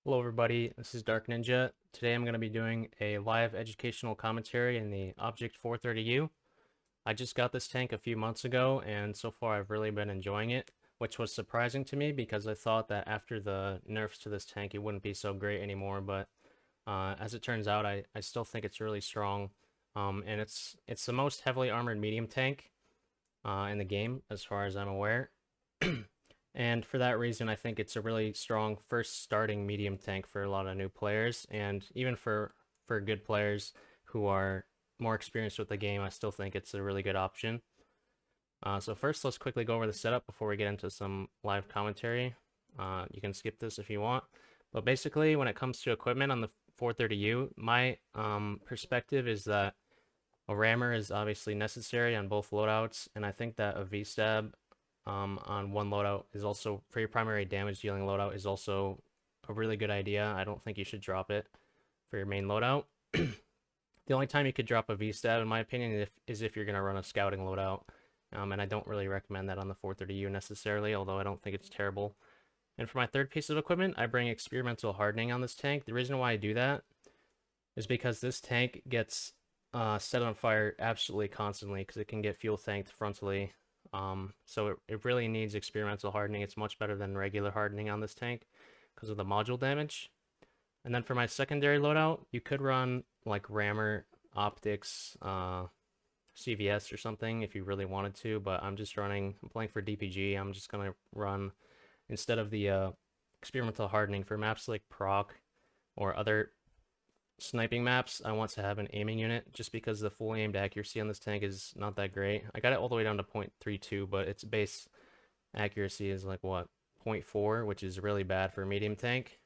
Hello everybody, this is Dark Ninja. Today I'm going to be doing a live educational commentary in the Object 430U. I just got this tank a few months ago and so far I've really been enjoying it, which was surprising to me because I thought that after the nerfs to this tank it wouldn't be so great anymore, but as it turns out I still think it's really strong. And it's the most heavily armored medium tank in the game as far as I'm aware. And for that reason, I think it's a really strong first starting medium tank for a lot of new players, and even for good players who are more experienced with the game, I still think it's a really good option. So first, let's quickly go over the setup before we get into some live commentary. You can skip this if you want, but basically, when it comes to equipment on the 430U, my perspective is that a rammer is obviously necessary on both loadouts, and I think that a V-stab on one loadout is also, for your primary damage dealing loadout, is also a really good idea. I don't think you should drop it for your main loadout. The only time you could drop a V-stab, in my opinion, is if you're going to run a scouting loadout. And I don't really recommend that on the 430U necessarily, although I don't think it's terrible. And for my third piece of equipment, I bring experimental hardening on this tank. The reason why I do that is because this tank gets set on fire absolutely constantly because it can get fuel tanked frontally. So it really needs experimental hardening. It's much better than regular hardening on this tank because of the module damage. And then for my secondary loadout, you could run like rammer, optics, CVS or something if you really wanted to, but I'm playing for DPG. I'm just gonna run, instead of the experimental hardening, for maps like proc or other sniping maps, I want to have an aiming unit just because the full aimed accuracy on this tank is not that great. I got it all the way down to 0.32, but its base accuracy is like what, 0.4, which is really bad for a medium tank.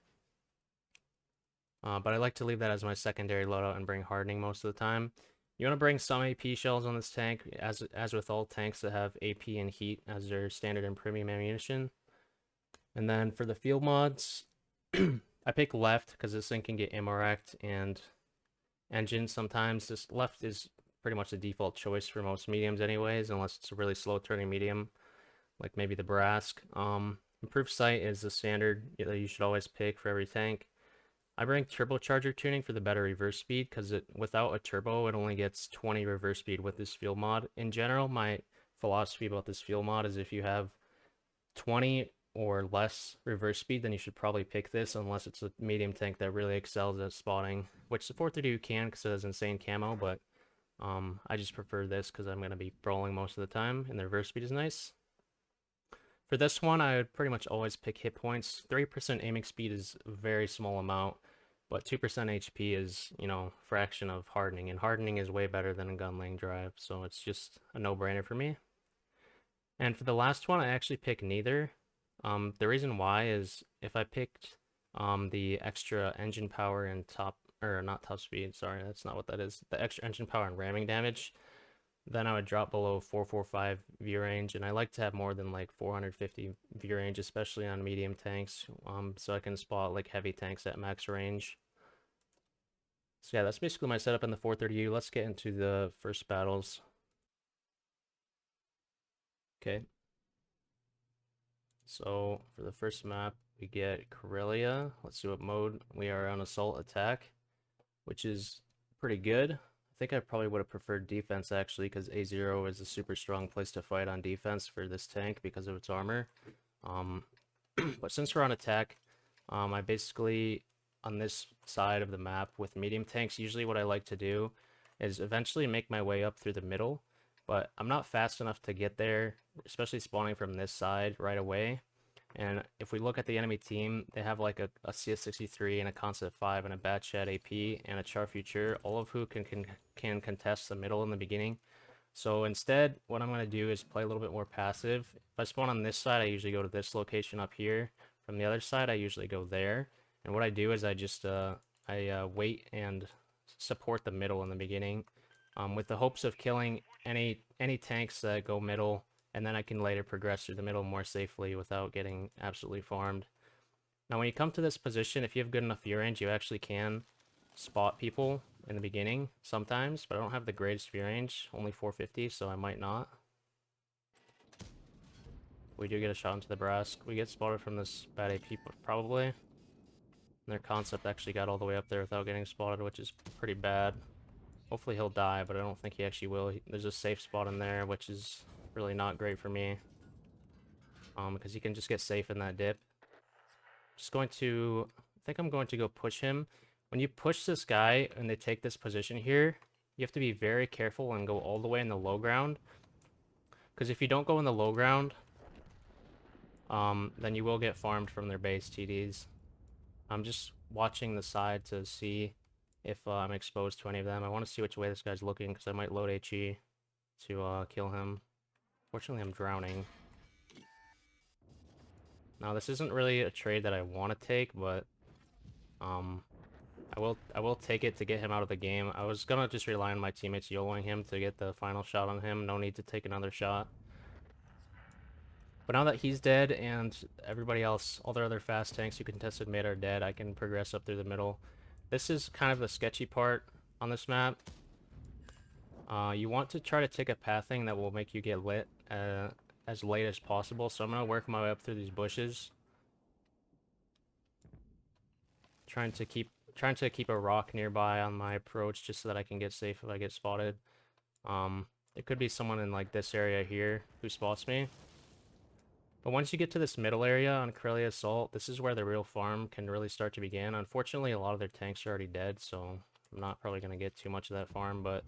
But I like to leave that as my secondary loadout and bring hardening most of the time. You want to bring some AP shells on this tank, as with all tanks that have AP and heat as their standard and premium ammunition. And then for the field mods, I pick left because this thing can get ammo-racked and engine sometimes. This left is pretty much the default choice for most mediums anyways, unless it's a really slow turning medium, like maybe the Brask. Improved sight is the standard that you should always pick for every tank. I bring turbocharger tuning for the better reverse speed because without a turbo it only gets 20 reverse speed with this field mod. In general, my philosophy about this field mod is if you have 20 or less reverse speed, then you should probably pick this unless it's a medium tank that really excels at spotting, which the 432 can because it has insane camo, but I just prefer this because I'm going to be brawling most of the time and the reverse speed is nice. For this one, I would pretty much always pick hit points. 3% aiming speed is a very small amount, but 2% HP is, fraction of hardening, and hardening is way better than a gun lane drive, so it's just a no-brainer for me. And for the last one, I actually pick neither. The reason why is if I picked the extra engine power and not top speed, sorry, that's not what that is, the extra engine power and ramming damage, then I would drop below 445 view range, and I like to have more than like 450 view range, especially on medium tanks, so I can spot like heavy tanks at max range. So yeah, that's basically my setup in the 430U. Let's get into the first battles. Okay. So for the first map, we get Corellia. Let's see what mode we are on. Assault attack, which is pretty good. I think I probably would have preferred defense actually, because A0 is a super strong place to fight on defense for this tank because of its armor. But since we're on attack, I basically, on this side of the map with medium tanks, usually what I like to do is eventually make my way up through the middle, but I'm not fast enough to get there, especially spawning from this side right away. And if we look at the enemy team, they have like a CS63 and a Concept 5 and a Bad Chat AP and a Char Future, all of who can contest the middle in the beginning. So instead, what I'm going to do is play a little bit more passive. If I spawn on this side, I usually go to this location up here. From the other side, I usually go there. And what I do is I just wait and support the middle in the beginning, with the hopes of killing any tanks that go middle, and then I can later progress through the middle more safely without getting absolutely farmed. Now when you come to this position, if you have good enough view range, you actually can spot people in the beginning sometimes, but I don't have the greatest view range, only 450, so I might not. We do get a shot into the Brask. We get spotted from this bad AP probably. And And their concept actually got all the way up there without getting spotted, which is pretty bad. Hopefully he'll die, but I don't think he actually will. There's a safe spot in there, which is really not great for me. Because he can just get safe in that dip. Just going to... I think I'm going to go push him. When you push this guy and they take this position here, you have to be very careful and go all the way in the low ground. Because if you don't go in the low ground, then you will get farmed from their base TDs. I'm just watching the side to see if I'm exposed to any of them. I want to see which way this guy's looking, because I might load HE to kill him. Fortunately, I'm drowning. Now, this isn't really a trade that I want to take, but I will take it to get him out of the game. I was gonna just rely on my teammates YOLOing him to get the final shot on him. No need to take another shot. But now that he's dead and everybody else, all their other fast tanks who contested mid are dead, I can progress up through the middle. This is kind of the sketchy part on this map. You want to try to take a pathing that will make you get lit as late as possible. So I'm gonna work my way up through these bushes, trying to keep a rock nearby on my approach just so that I can get safe if I get spotted. It could be someone in like this area here who spots me. But once you get to this middle area on Corellia Assault, this is where the real farm can really start to begin. Unfortunately, a lot of their tanks are already dead, so I'm not probably going to get too much of that farm. But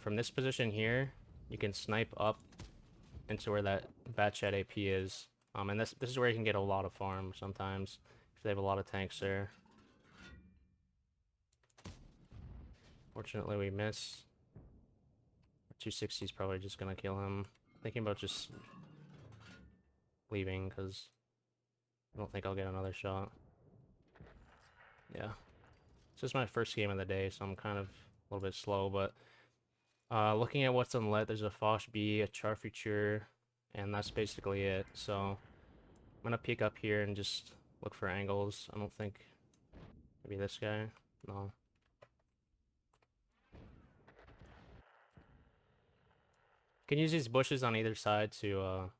from this position here, you can snipe up into where that Batchat AP is. And this is where you can get a lot of farm sometimes, if they have a lot of tanks there. Fortunately, we miss. 260 is probably just going to kill him. Thinking about just leaving, because I don't think I'll get another shot. Yeah. This is my first game of the day, so I'm kind of a little bit slow, but looking at what's unlit, there's a Foch B, a Char Future, and that's basically it. So I'm gonna peek up here and just look for angles. I don't think... Maybe this guy? No. You can use these bushes on either side to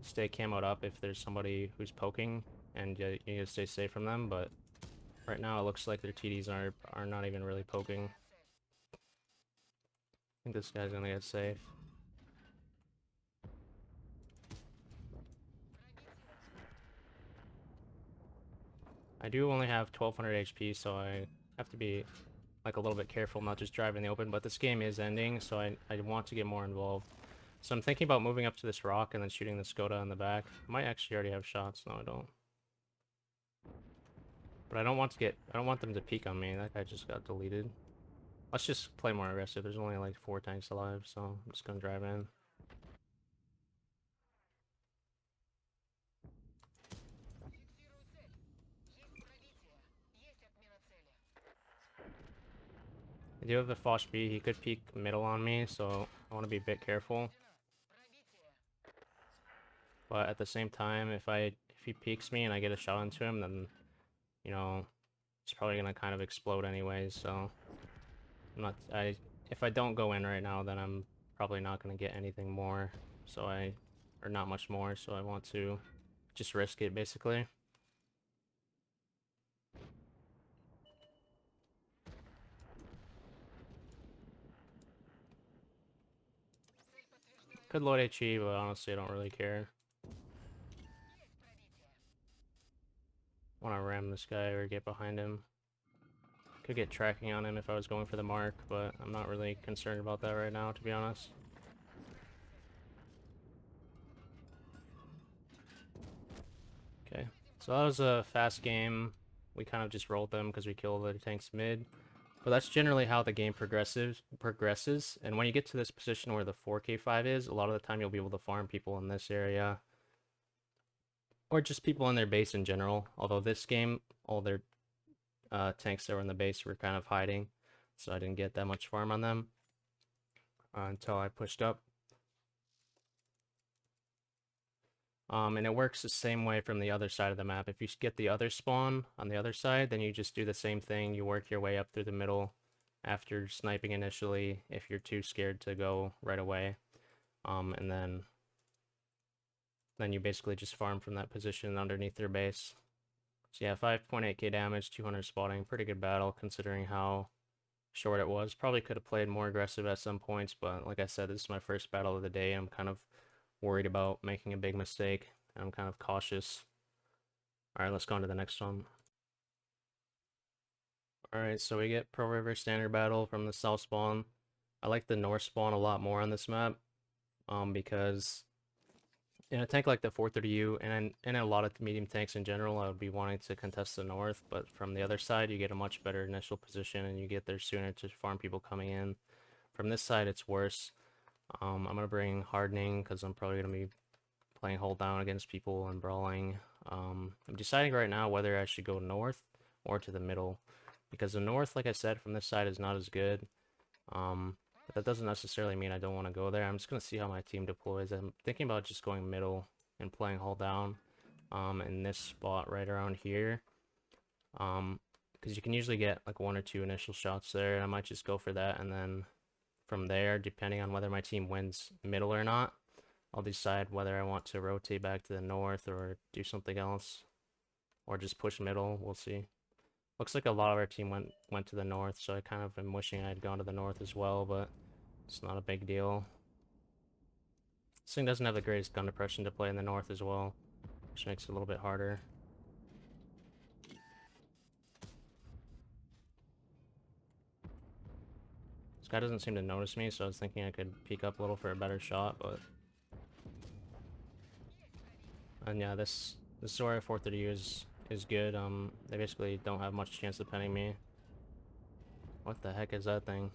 stay camoed up if there's somebody who's poking, and you need to stay safe from them, but right now it looks like their TDs are not even really poking. I think this guy's gonna get safe. I do only have 1200 HP, so I have to be like a little bit careful not just driving in the open, but this game is ending, so I want to get more involved. So I'm thinking about moving up to this rock and then shooting the Skoda in the back. I might actually already have shots. No, I don't. But I don't want them to peek on me. That guy just got deleted. Let's just play more aggressive. There's only like 4 tanks alive, so I'm just gonna drive in. I do have the Foch B. He could peek middle on me, so I want to be a bit careful. But at the same time, if he peeks me and I get a shot into him, then, you know, it's probably gonna kind of explode anyways. So if I don't go in right now, then I'm probably not gonna get anything more. Or not much more. So I want to just risk it basically. Could load HE, but honestly, I don't really care. Want to ram this guy or get behind him. Could get tracking on him if I was going for the mark, but I'm not really concerned about that right now, to be honest. Okay, so that was a fast game. We kind of just rolled them because we killed the tanks mid. But that's generally how the game progresses. And when you get to this position where the 4K5 is, a lot of the time you'll be able to farm people in this area. Or just people in their base in general. Although this game, all their tanks that were in the base were kind of hiding. So I didn't get that much farm on them until I pushed up. And it works the same way from the other side of the map. If you get the other spawn on the other side, then you just do the same thing. You work your way up through the middle after sniping initially if you're too scared to go right away. And then you basically just farm from that position underneath their base. So yeah, 5.8k damage, 200 spotting, pretty good battle considering how short it was. Probably could have played more aggressive at some points, but like I said, this is my first battle of the day. I'm kind of worried about making a big mistake. I'm kind of cautious. Alright, let's go on to the next one. Alright, so we get Pearl River Standard Battle from the south spawn. I like the north spawn a lot more on this map, because in a tank like the 430U and in a lot of medium tanks in general, I would be wanting to contest the north, but from the other side, you get a much better initial position and you get there sooner to farm people coming in. From this side, it's worse. I'm going to bring Hardening because I'm probably going to be playing hold down against people and brawling. I'm deciding right now whether I should go north or to the middle, because the north, like I said, from this side is not as good. But that doesn't necessarily mean I don't want to go there. I'm just going to see how my team deploys. I'm thinking about just going middle and playing hold down in this spot right around here. Because you can usually get like 1 or 2 initial shots there. I might just go for that, and then from there, depending on whether my team wins middle or not, I'll decide whether I want to rotate back to the north or do something else, or just push middle. We'll see. Looks like a lot of our team went to the north, so I kind of am wishing I had gone to the north as well, but it's not a big deal. This thing doesn't have the greatest gun depression to play in the north as well, which makes it a little bit harder. This guy doesn't seem to notice me, so I was thinking I could peek up a little for a better shot, but... And yeah, this Zora 430 is good. They basically don't have much chance of penning me. What the heck is that thing?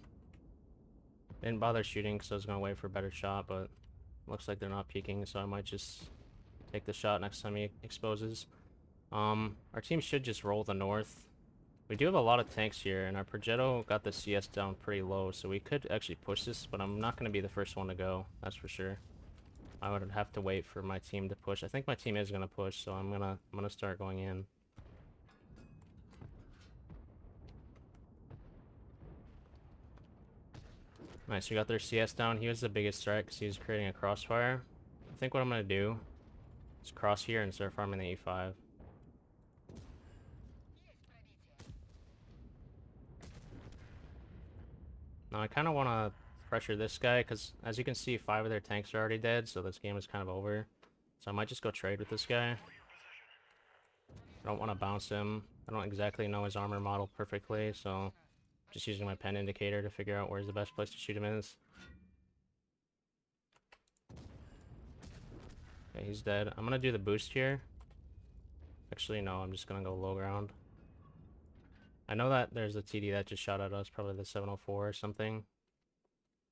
Didn't bother shooting because I was going to wait for a better shot, but looks like they're not peeking, so I might just take the shot next time he exposes. Our team should just roll the north. We do have a lot of tanks here, and our Progetto got the CS down pretty low, so we could actually push this, but I'm not going to be the first one to go, that's for sure. I would have to wait for my team to push. I think my team is going to push, so I'm gonna start going in. Nice, we got their CS down. He was the biggest threat because he was creating a crossfire. I think what I'm going to do is cross here and start farming the E5. Now I kind of want to pressure this guy because, as you can see, 5 of their tanks are already dead, so this game is kind of over. So I might just go trade with this guy. I don't want to bounce him. I don't exactly know his armor model perfectly, so just using my pen indicator to figure out where's the best place to shoot him is. Okay, he's dead. I'm gonna do the boost here. Actually, no, I'm just gonna go low ground. I know that there's a TD that just shot at us, probably the 704 or something.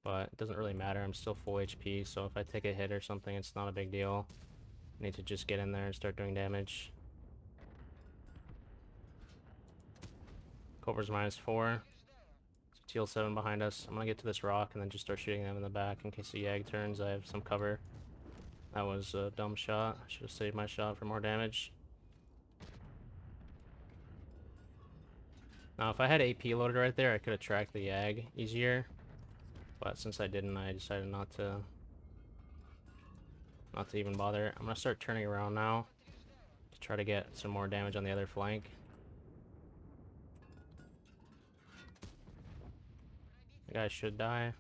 But it doesn't really matter, I'm still full HP, so if I take a hit or something, it's not a big deal. I need to just get in there and start doing damage. Cobra's -4. So Teal 7 behind us. I'm gonna get to this rock and then just start shooting them in the back in case the Yag turns. I have some cover. That was a dumb shot. I should have saved my shot for more damage. Now, if I had AP loaded right there, I could have tracked the Yag easier. But since I didn't, I decided not to even bother. I'm gonna start turning around now to try to get some more damage on the other flank. The guy should die.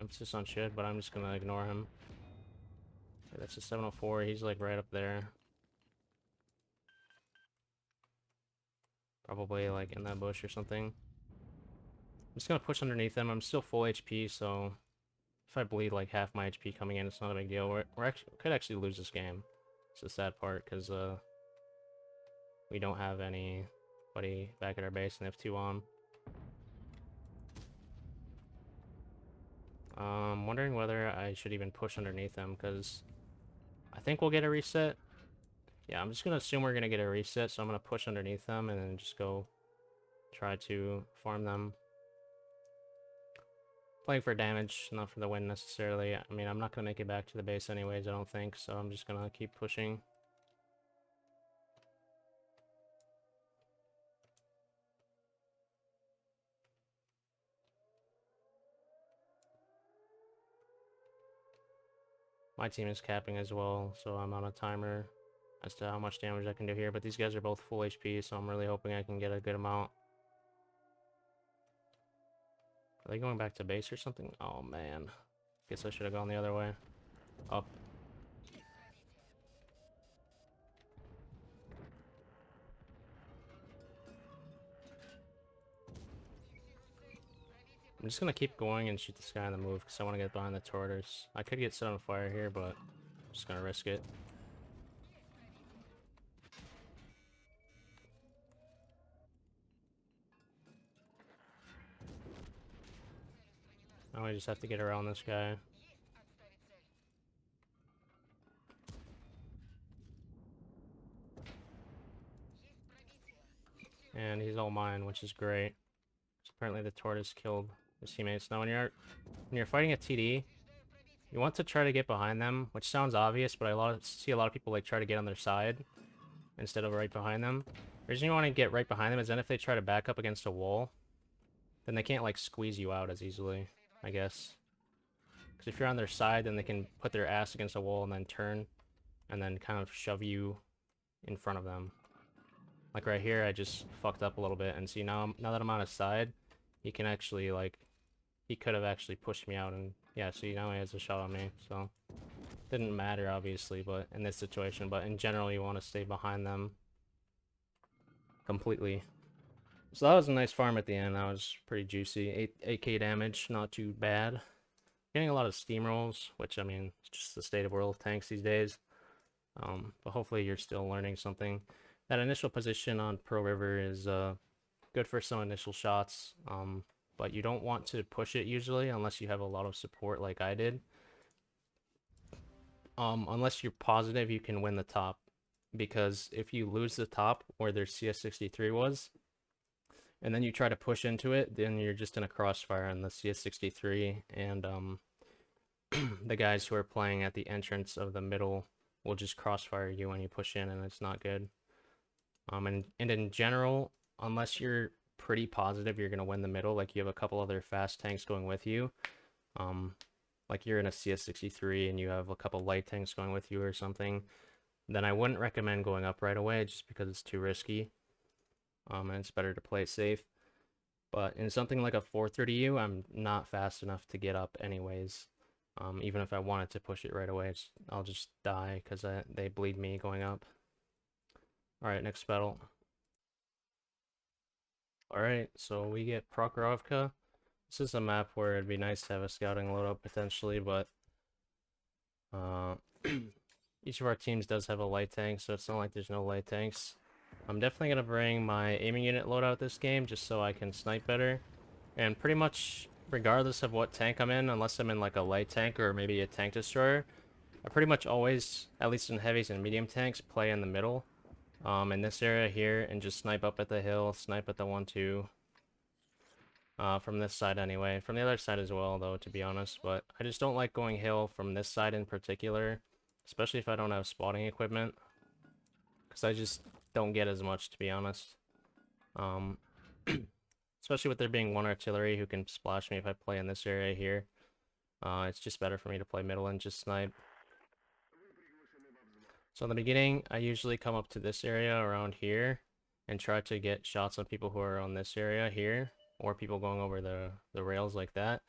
Emphasis on should, but I'm just gonna ignore him. Okay, that's a 704. He's like right up there. Probably like in that bush or something. I'm just gonna push underneath him. I'm still full HP, so if I bleed like half my HP coming in, it's not a big deal. We could actually lose this game. It's the sad part, because we don't have anybody back at our base and they have 2 on. I'm wondering whether I should even push underneath them, because I think we'll get a reset. Yeah, I'm just gonna assume we're gonna get a reset, so I'm gonna push underneath them and then just go try to farm them. Playing for damage, not for the win necessarily. I mean, I'm not gonna make it back to the base anyways, I don't think, so I'm just gonna keep pushing. My team is capping as well, so I'm on a timer. as to how much damage I can do here, but these guys are both full HP, so I'm really hoping I can get a good amount. Are they going back to base or something? Oh man. Guess I should have gone the other way. Up. I'm just gonna keep going and shoot this guy on the move because I want to get behind the tortoise. I could get set on fire here, but I'm just gonna risk it. Now I just have to get around this guy. And he's all mine, which is great. So apparently the tortoise killed his teammates. Now when you're fighting a TD, you want to try to get behind them, which sounds obvious, but I see a lot of people like try to get on their side instead of right behind them. The reason you want to get right behind them is then if they try to back up against a wall, then they can't like squeeze you out as easily, I guess. Because if you're on their side, then they can put their ass against a wall and then turn and then kind of shove you in front of them. Like right here, I just fucked up a little bit, and see now that I'm on his side, he can actually like, he could have actually pushed me out, and yeah, see now he has a shot on me, so didn't matter obviously, but in this situation, but in general you want to stay behind them completely. So that was a nice farm at the end. That was pretty juicy. 8k damage, not too bad. Getting a lot of steamrolls, which I mean, it's just the state of world of tanks these days. But hopefully you're still learning something. That initial position on Pearl River is good for some initial shots, but you don't want to push it usually unless you have a lot of support like I did. Unless you're positive you can win the top, because if you lose the top where their CS63 was, and then you try to push into it, then you're just in a crossfire, and the CS63 and the guys who are playing at the entrance of the middle will just crossfire you when you push in, and it's not good. And in general, unless you're pretty positive you're gonna win the middle, like you have a couple other fast tanks going with you, like you're in a CS63 and you have a couple light tanks going with you or something, then I wouldn't recommend going up right away just because it's too risky. And it's better to play it safe. But in something like a 430U, I'm not fast enough to get up anyways. Even if I wanted to push it right away, I'll just die because they bleed me going up. Alright, next battle. Alright, so we get Prokhorovka. This is a map where it'd be nice to have a scouting loadout potentially, but each of our teams does have a light tank, so it's not like there's no light tanks. I'm definitely going to bring my aiming unit loadout this game just so I can snipe better. And pretty much regardless of what tank I'm in, unless I'm in like a light tank or maybe a tank destroyer, I pretty much always, at least in heavies and medium tanks, play in the middle. In this area here, and just snipe up at the hill, snipe at the 1-2. From this side anyway. From the other side as well though, to be honest. But I just don't like going hill from this side in particular, especially if I don't have spotting equipment, because I just don't get as much, to be honest. Especially with there being one artillery who can splash me if I play in this area here. It's just better for me to play middle and just snipe. So in the beginning, I usually come up to this area around here and try to get shots on people who are on this area here, or people going over the rails like that.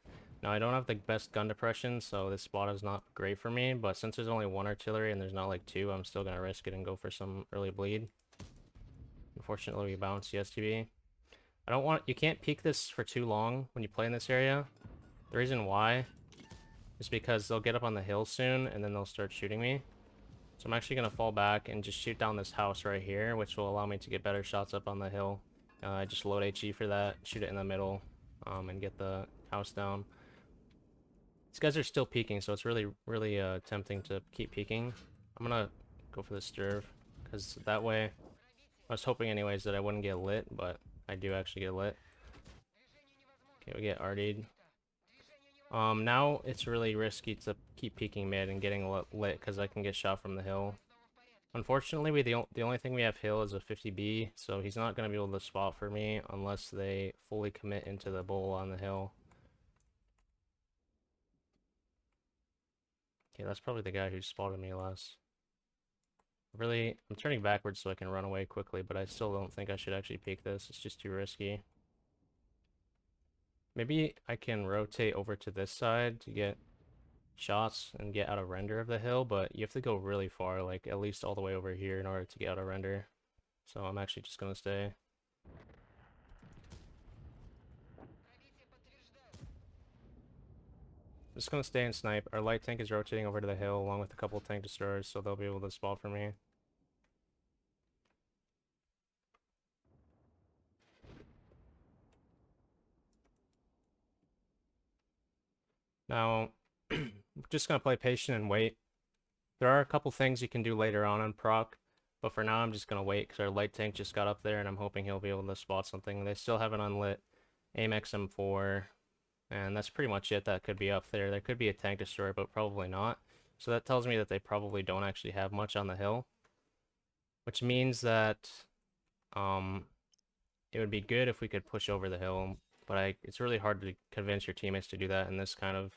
Now I don't have the best gun depression, so this spot is not great for me, but since there's only one artillery and there's not like two, I'm still gonna risk it and go for some early bleed. Unfortunately, we bounce the STB. You can't peek this for too long when you play in this area. The reason why is because they'll get up on the hill soon and then they'll start shooting me. So I'm actually going to fall back and just shoot down this house right here, which will allow me to get better shots up on the hill. I just load HE for that, shoot it in the middle, and get the house down. These guys are still peeking, so it's really, really tempting to keep peeking. I'm going to go for the stirve, because that way, I was hoping anyways that I wouldn't get lit, but I do actually get lit. Okay, we get RD'd. Now it's really risky to keep peeking mid and getting lit because I can get shot from the hill. Unfortunately, the only thing we have hill is a 50B, so he's not going to be able to spot for me unless they fully commit into the bowl on the hill. Okay, that's probably the guy who spotted me last. Really, I'm turning backwards so I can run away quickly, but I still don't think I should actually peek this. It's just too risky. Maybe I can rotate over to this side to get shots and get out of render of the hill, but you have to go really far, like at least all the way over here in order to get out of render. So I'm actually just gonna stay. Just gonna stay and snipe. Our light tank is rotating over to the hill along with a couple tank destroyers, so they'll be able to spot for me. Now, just gonna play patient and wait. There are a couple things you can do later on proc, but for now I'm just gonna wait because our light tank just got up there and I'm hoping he'll be able to spot something. They still have an unlit AIM XM4, and that's pretty much it that could be up there. There could be a tank destroyer, but probably not. So that tells me that they probably don't actually have much on the hill, which means that it would be good if we could push over the hill, but it's really hard to convince your teammates to do that in this kind of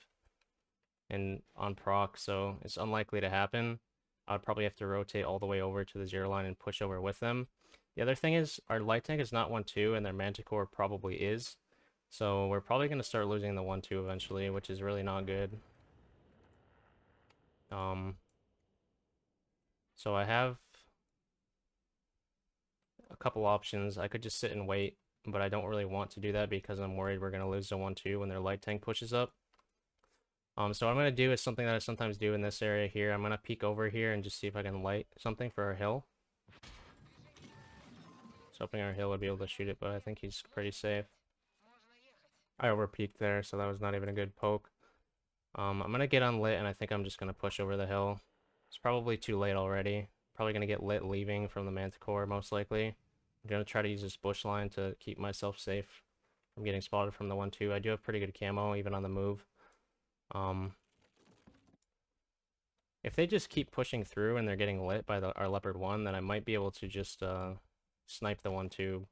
on proc, so it's unlikely to happen. I'd probably have to rotate all the way over to the 0 line and push over with them. The other thing is our light tank is not 1-2 and their manticore probably is. So we're probably going to start losing the 1-2 eventually, which is really not good. So I have a couple options. I could just sit and wait, but I don't really want to do that because I'm worried we're going to lose the 1-2 when their light tank pushes up. So what I'm going to do is something that I sometimes do in this area here. I'm going to peek over here and just see if I can light something for our hill. I was hoping our hill would be able to shoot it, but I think he's pretty safe. I over-peeked there, so that was not even a good poke. I'm going to get unlit, and I think I'm just going to push over the hill. It's probably too late already. Probably going to get lit leaving from the manticore, most likely. I'm going to try to use this bush line to keep myself safe from getting spotted from the 1-2. I do have pretty good camo, even on the move. If they just keep pushing through and they're getting lit by our Leopard 1, then I might be able to just snipe the 1-2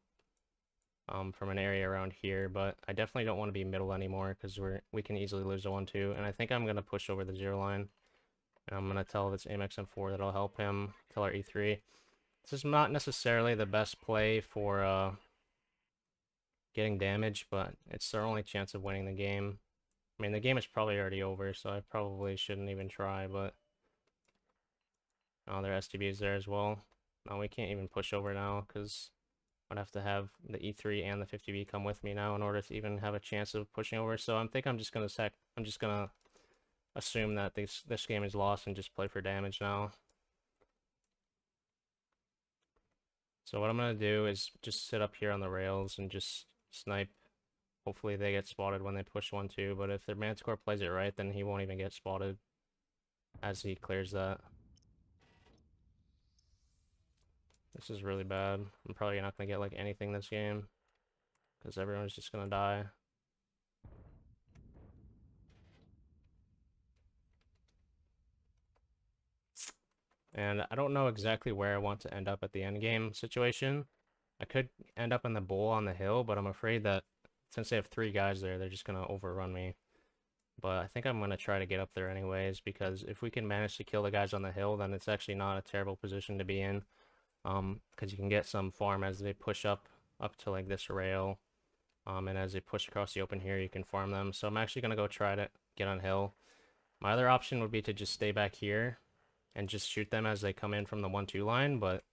from an area around here, but I definitely don't want to be middle anymore because we can easily lose the 1-2, and I think I'm going to push over the 0 line. And I'm going to tell this AIM XM4 that I'll help him kill our E3. This is not necessarily the best play for getting damage, but it's their only chance of winning the game. I mean, the game is probably already over, so I probably shouldn't even try, but... Oh, their STB is there as well. No, we can't even push over now, because I'd have to have the E3 and the 50B come with me now in order to even have a chance of pushing over, so I think I'm just gonna assume that this game is lost and just play for damage now. So what I'm going to do is just sit up here on the rails and just snipe. Hopefully they get spotted when they push 1-2, but if their manticore plays it right, then he won't even get spotted as he clears that. This is really bad. I'm probably not going to get like anything this game because everyone's just going to die. And I don't know exactly where I want to end up at the end game situation. I could end up in the bowl on the hill, but I'm afraid that since they have 3 guys there, they're just going to overrun me. But I think I'm going to try to get up there anyways, because if we can manage to kill the guys on the hill, then it's actually not a terrible position to be in. Because you can get some farm as they push up to like this rail. And as they push across the open here, you can farm them. So I'm actually going to go try to get on hill. My other option would be to just stay back here and just shoot them as they come in from the 1-2 line, but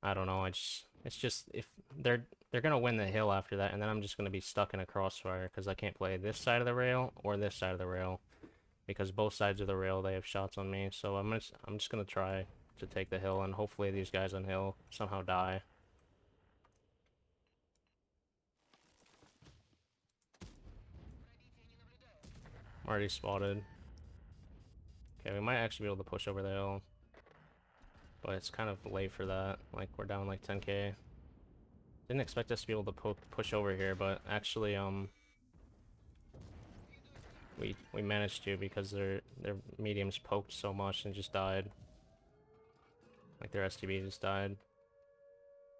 I don't know. It's just if they're gonna win the hill after that, and then I'm just gonna be stuck in a crossfire because I can't play this side of the rail or this side of the rail because both sides of the rail they have shots on me. So I'm just gonna try to take the hill, and hopefully these guys on hill somehow die. I'm already spotted. Okay, we might actually be able to push over the hill, but it's kind of late for that. Like we're down like 10k. Didn't expect us to be able to push over here, but actually we managed to because their mediums poked so much and just died. Like their STB just died.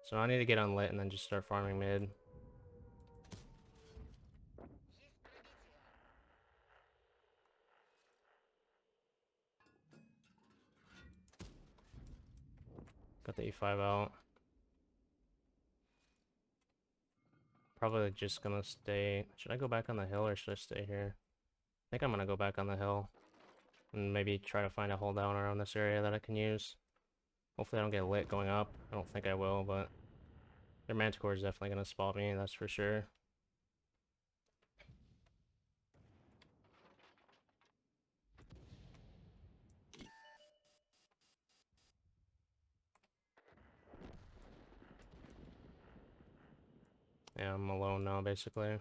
So I need to get unlit and then just start farming mid. Got the E5 out. Probably just gonna stay. Should I go back on the hill or should I stay here? I think I'm gonna go back on the hill. And maybe try to find a hole down around this area that I can use. Hopefully I don't get lit going up. I don't think I will, but their Manticore is definitely gonna spot me, that's for sure. Yeah, I'm alone now, basically.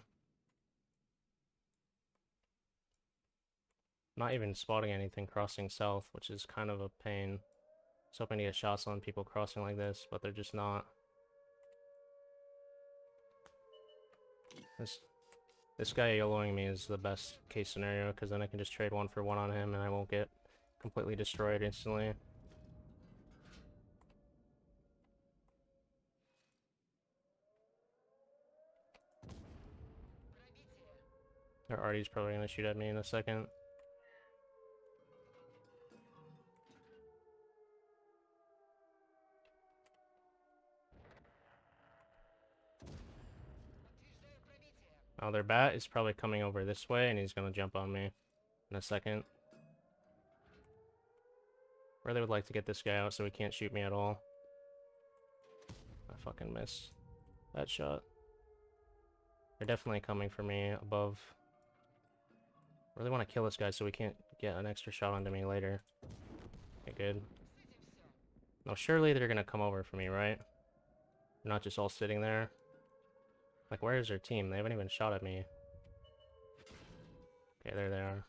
Not even spotting anything crossing south, which is kind of a pain. I was hoping to get shots on people crossing like this, but they're just not. This guy YOLOing me is the best case scenario, because then I can just trade 1-for-1 on him and I won't get completely destroyed instantly. Their Artie's probably going to shoot at me in a second. Oh, their bat is probably coming over this way, and he's gonna jump on me in a second. Really would like to get this guy out so he can't shoot me at all. I fucking missed that shot. They're definitely coming for me above. Really want to kill this guy so we can't get an extra shot onto me later. Okay, good. No, surely they're gonna come over for me, right? They're not just all sitting there. Like, where is their team? They haven't even shot at me. Okay, there they are.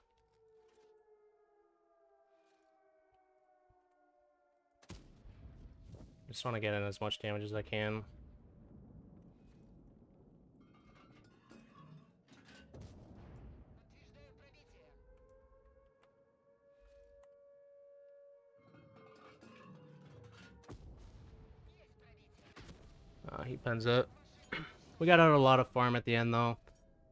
Just want to get in as much damage as I can. He pens it. We got out a lot of farm at the end, though.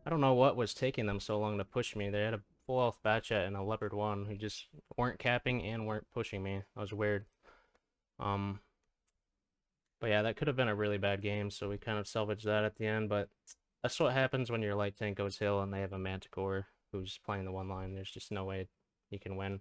I don't know what was taking them so long to push me. They had a full health Batchat and a Leopard 1 who just weren't capping and weren't pushing me. That was weird. But yeah, that could have been a really bad game, so we kind of salvaged that at the end, but that's what happens when your light tank goes hill and they have a Manticore who's playing the one line. There's just no way you can win.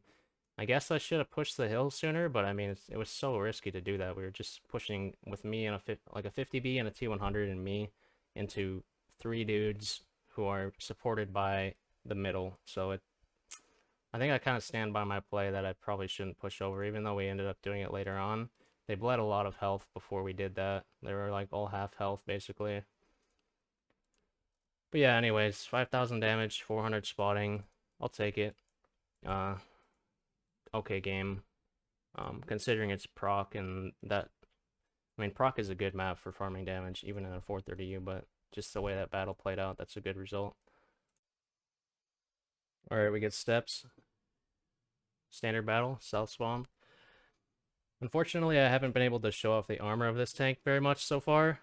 I guess I should have pushed the hill sooner, but I mean, it was so risky to do that. We were just pushing with me and like a 50B and a T100 and me into 3 dudes who are supported by the middle. So I think I kind of stand by my play that I probably shouldn't push over, even though we ended up doing it later on. They bled a lot of health before we did that. They were like all half health, basically. But yeah, anyways, 5,000 damage, 400 spotting. I'll take it. Okay game. Considering it's proc and that... I mean, proc is a good map for farming damage, even in a 430U, but just the way that battle played out, that's a good result. Alright, we get steps. Standard battle, south spawn. Unfortunately, I haven't been able to show off the armor of this tank very much so far,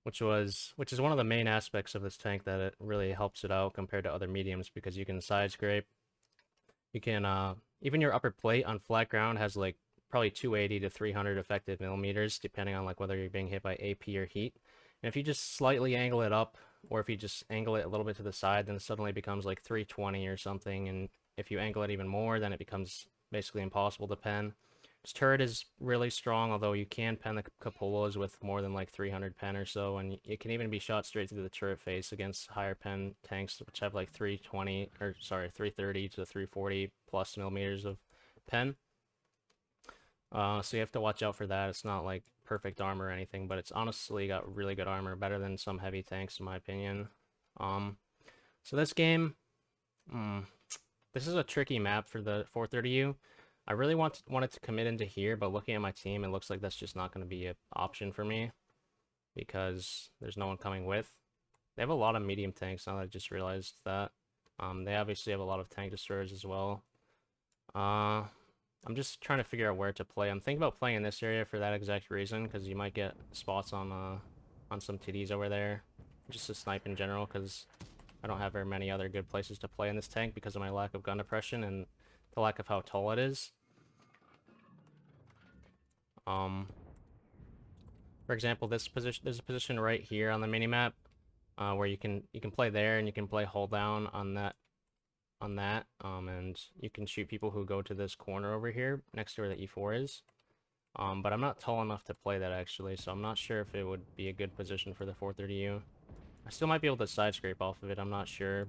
which is one of the main aspects of this tank that it really helps it out compared to other mediums, because you can side scrape. You can, even your upper plate on flat ground has like probably 280 to 300 effective millimeters, depending on like whether you're being hit by AP or heat. And if you just slightly angle it up, or if you just angle it a little bit to the side, then it suddenly becomes like 320 or something. And if you angle it even more, then it becomes basically impossible to pen. This turret is really strong, although you can pen the cupolas with more than like 300 pen or so, and it can even be shot straight through the turret face against higher pen tanks, which have like 330 to 340 plus millimeters of pen. So you have to watch out for that. It's not like perfect armor or anything, but it's honestly got really good armor, better than some heavy tanks in my opinion. So this game, this is a tricky map for the 430U. I really wanted to commit into here, but looking at my team, it looks like that's just not going to be an option for me, because there's no one coming with. They have a lot of medium tanks now that I just realized that. They obviously have a lot of tank destroyers as well. I'm just trying to figure out where to play. I'm thinking about playing in this area for that exact reason, because you might get spots on some TDs over there, just to snipe in general, because I don't have very many other good places to play in this tank because of my lack of gun depression and the lack of how tall it is. For example, this position, there's a position right here on the minimap where you can play there, and you can play hold down on that and you can shoot people who go to this corner over here next to where the E4 is. But I'm not tall enough to play that actually, so I'm not sure if it would be a good position for the 430U. I still might be able to side scrape off of it, I'm not sure.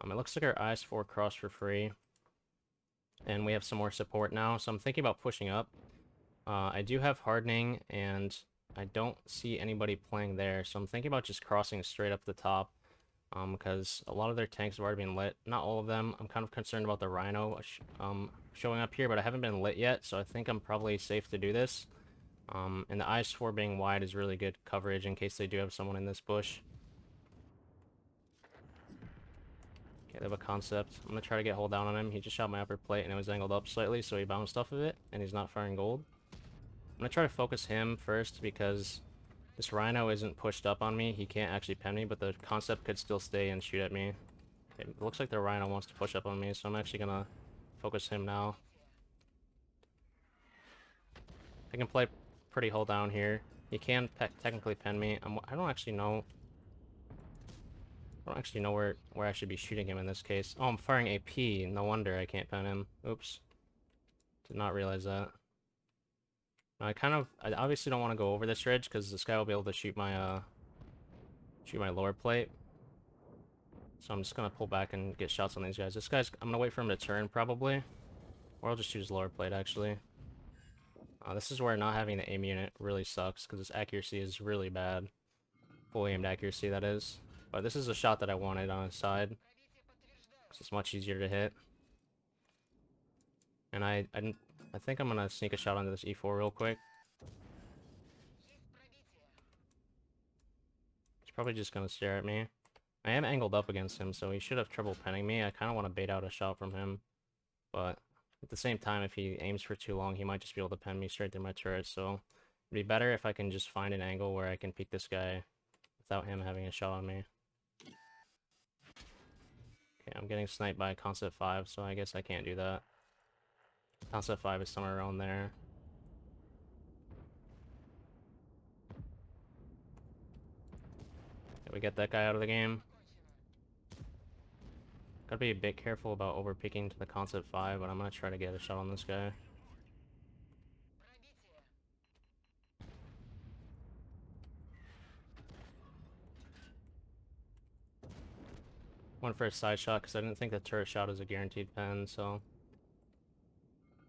It looks like our IS-4 crossed for free, and we have some more support now, so I'm thinking about pushing up. I do have hardening, and I don't see anybody playing there, so I'm thinking about just crossing straight up the top, because a lot of their tanks have already been lit. Not all of them. I'm kind of concerned about the Rhino showing up here, but I haven't been lit yet, so I think I'm probably safe to do this. And the IS-4 being wide is really good coverage in case they do have someone in this bush. Okay, they have a concept. I'm gonna try to get hold down on him. He just shot my upper plate and it was angled up slightly, so he bounced off of it, and he's not firing gold. I'm gonna try to focus him first because this Rhino isn't pushed up on me. He can't actually pen me, but the concept could still stay and shoot at me. Okay, it looks like the Rhino wants to push up on me, so I'm actually gonna focus him now. I can play pretty hold down here. He can technically pen me. I don't actually know where I should be shooting him in this case. Oh, I'm firing AP. No wonder I can't pen him. Oops. Did not realize that. I obviously don't want to go over this ridge because this guy will be able to shoot my lower plate. So I'm just gonna pull back and get shots on these guys. I'm gonna wait for him to turn probably, or I'll just shoot his lower plate actually. This is where not having the aim unit really sucks because its accuracy is really bad. Fully aimed accuracy, that is. But this is a shot that I wanted on his side, because it's much easier to hit. And I think I'm gonna sneak a shot onto this E4 real quick. He's probably just gonna stare at me. I am angled up against him, so he should have trouble penning me. I kind of want to bait out a shot from him, but at the same time, if he aims for too long, he might just be able to pen me straight through my turret, so it'd be better if I can just find an angle where I can peek this guy without him having a shot on me. Okay, I'm getting sniped by Concept 5, so I guess I can't do that. Concept 5 is somewhere around there. Okay, we get that guy out of the game. Gotta be a bit careful about over-peeking to the Concept 5, but I'm gonna try to get a shot on this guy. Went for a side shot because I didn't think the turret shot is a guaranteed pen, so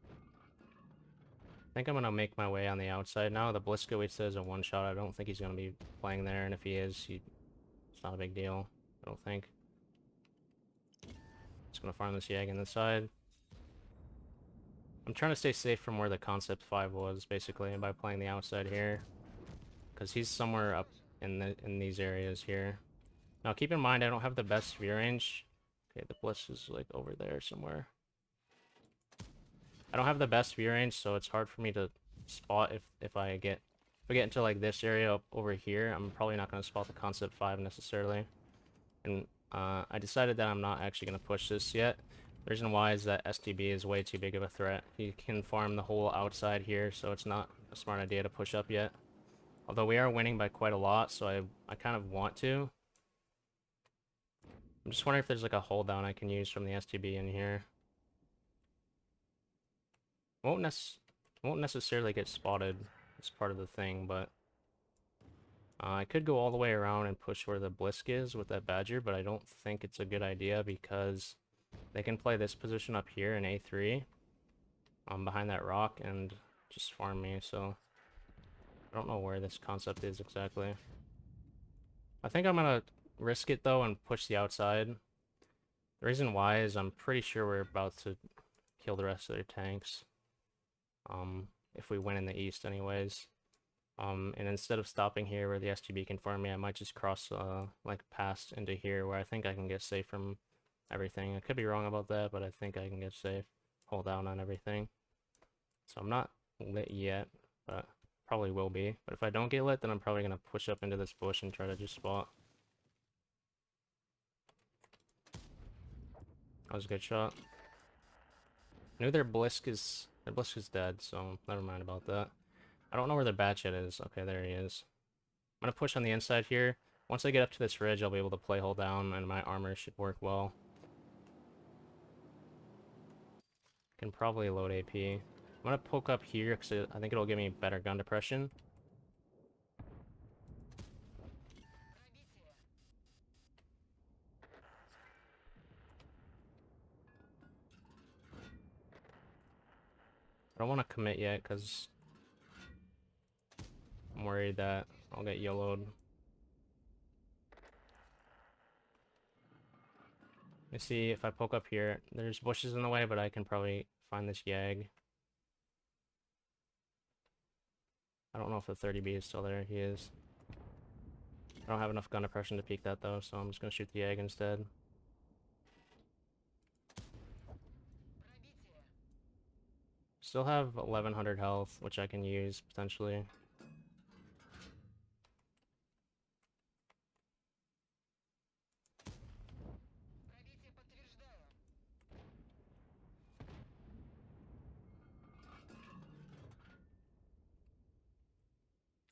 I think I'm gonna make my way on the outside now. The Bliskowitz says a one shot. I don't think he's gonna be playing there, and if he is, it's not a big deal. I don't think. Just gonna farm this Yag on the side. I'm trying to stay safe from where the Concept 5 was, basically, by playing the outside here, because he's somewhere up in these areas here. Now, keep in mind, I don't have the best view range. Okay, the Bliss is, like, over there somewhere. I don't have the best view range, so it's hard for me to spot if I get into, like, this area up over here. I'm probably not going to spot the Concept 5 necessarily. And I decided that I'm not actually going to push this yet. The reason why is that STB is way too big of a threat. He can farm the whole outside here, so it's not a smart idea to push up yet. Although we are winning by quite a lot, so I kind of want to. I'm just wondering if there's like a hold down I can use from the STB in here. Won't necessarily get spotted as part of the thing, but I could go all the way around and push where the Blisk is with that Badger, but I don't think it's a good idea because they can play this position up here in A3 behind that rock and just farm me, so I don't know where this concept is exactly. I think I'm gonna risk it though and push the outside. The reason why is I'm pretty sure we're about to kill the rest of their tanks. If we win in the east anyways. And instead of stopping here where the STB can farm me, I might just cross like past into here where I think I can get safe from everything. I could be wrong about that, but I think I can get safe. Hold down on everything. So I'm not lit yet, but probably will be. But if I don't get lit, then I'm probably gonna push up into this bush and try to just spot. That was a good shot. I knew their Blisk is dead, so never mind about that. I don't know where the batchet is. Okay, there he is. I'm gonna push on the inside here. Once I get up to this ridge, I'll be able to play hold down, and my armor should work well. Can probably load AP. I'm gonna poke up here because I think it'll give me better gun depression. I don't want to commit yet because I'm worried that I'll get YOLO'd. You see, if I poke up here, there's bushes in the way, but I can probably find this Yag. I don't know if the 30B is still there. He is. I don't have enough gun depression to peek that though, so I'm just gonna shoot the Yag instead. Still have 1100 health, which I can use potentially.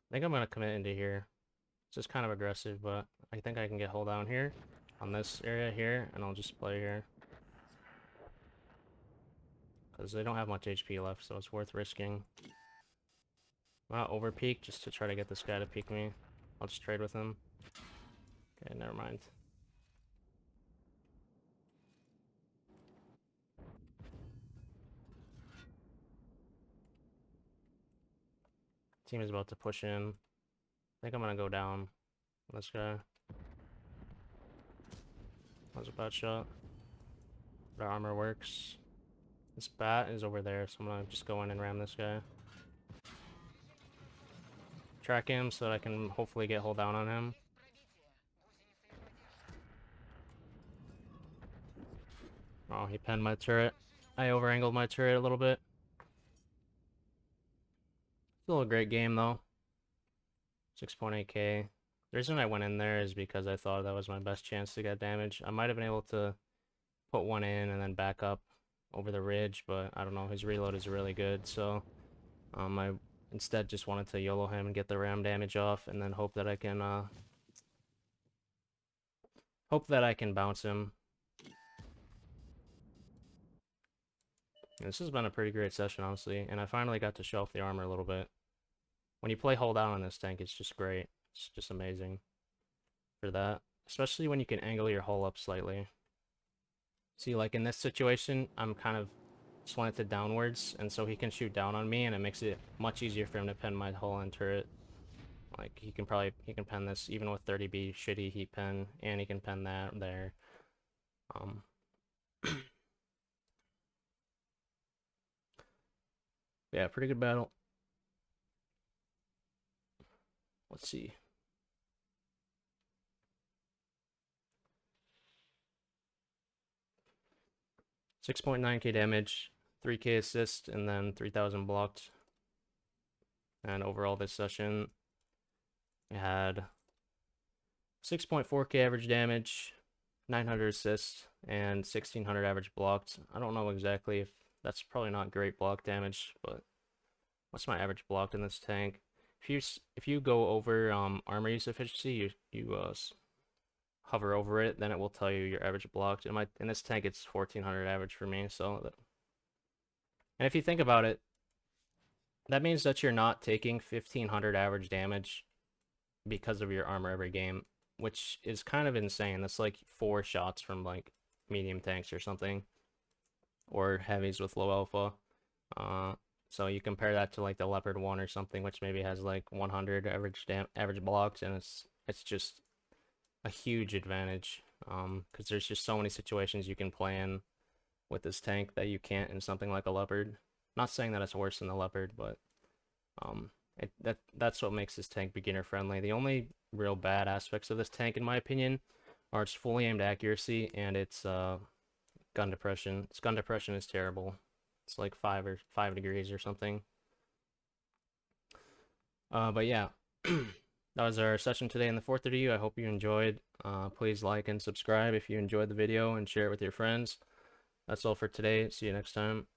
I think I'm gonna commit into here. It's just kind of aggressive, but I think I can get hold down here on this area here, and I'll just play here. Because they don't have much HP left, so it's worth risking. I'm not over peek just to try to get this guy to peek me. I'll just trade with him. Okay, never mind. Team is about to push in. I think I'm gonna go down on this guy. That was a bad shot. But our armor works. This bat is over there, so I'm gonna just go in and ram this guy. Track him so that I can hopefully get hold down on him. Oh, he pinned my turret. I over-angled my turret a little bit. Still a great game though. 6.8k. The reason I went in there is because I thought that was my best chance to get damage. I might have been able to put one in and then back up over the ridge, but I don't know, his reload is really good, so I instead just wanted to YOLO him and get the ram damage off, and then hope that I can bounce him. And this has been a pretty great session, honestly, and I finally got to show off the armor a little bit. When you play hold down on this tank, it's just great. It's just amazing for that, especially when you can angle your hull up slightly. See, like in this situation, I'm kind of slanted downwards, and so he can shoot down on me, and it makes it much easier for him to pen my hull and turret. Like, he can pen this even with 30B shitty heat pen, and he can pen that there. Yeah, pretty good battle. Let's see. 6.9k damage, 3k assist, and then 3000 blocked. And overall this session, I had 6.4k average damage, 900 assists, and 1600 average blocked. I don't know exactly if that's probably not great block damage, but what's my average blocked in this tank? If you go over armor use efficiency, you hover over it, then it will tell you your average blocked. In this tank, it's 1400 average for me. So, and if you think about it, that means that you're not taking 1500 average damage because of your armor every game, which is kind of insane. That's like 4 shots from like medium tanks or something, or heavies with low alpha. So you compare that to like the Leopard 1 or something, which maybe has like 100 average blocks, and it's just a huge advantage, because there's just so many situations you can play in with this tank that you can't in something like a Leopard. Not saying that it's worse than the Leopard, but that's what makes this tank beginner friendly. The only real bad aspects of this tank, in my opinion, are its fully aimed accuracy and its gun depression. Its gun depression is terrible. It's like 5 degrees or something. But yeah, that was our session today in the 430U. I hope you enjoyed. Please like and subscribe if you enjoyed the video, and share it with your friends. That's all for today. See you next time.